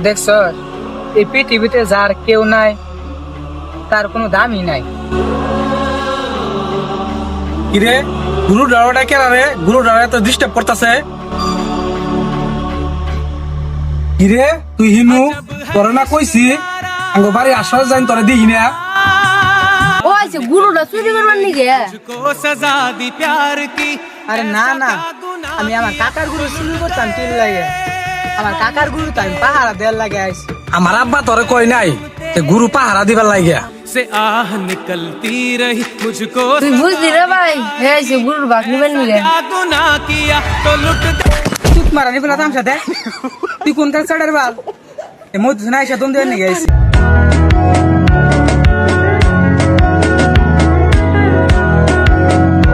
দেখছ এই পৃথিবীতে যার কেউ নাই তার কোনো দামই নাই। কিরে গুরু ডাড়াটা কেন রে? গুরু ডাড়া তো ডিস্টার্ব করতেছে। কিরে তুই হিনু তোরা না কইছি আঙ্গ বাড়ি আসার যাই তোরা দিই না। ও আইছে গুরুটা চুরি করবার নিগে। আরে না না, আমি আমার কাকার গুরু চুরি করতাম তিল লাগে। আমার কাকার গুরু তো আমি পাহারা দেওয়ার লাগে আইছি। আমার আব্বা তোরে কই নাই যে গুরু পাহারা দিবার লাগিয়া। से आह निकलती रही मुझको তুই বুঝলি রে ভাই, হে আইছে গুরুর বাক নিবার নিগে। क्या गुनाह किया तो लुट চুপ মারা নিবি না তার সাথে। তুই কোন কাল ছাড়ার বাল এ মধ্যে না এসে দম দেওয়ার নিগে আইছি।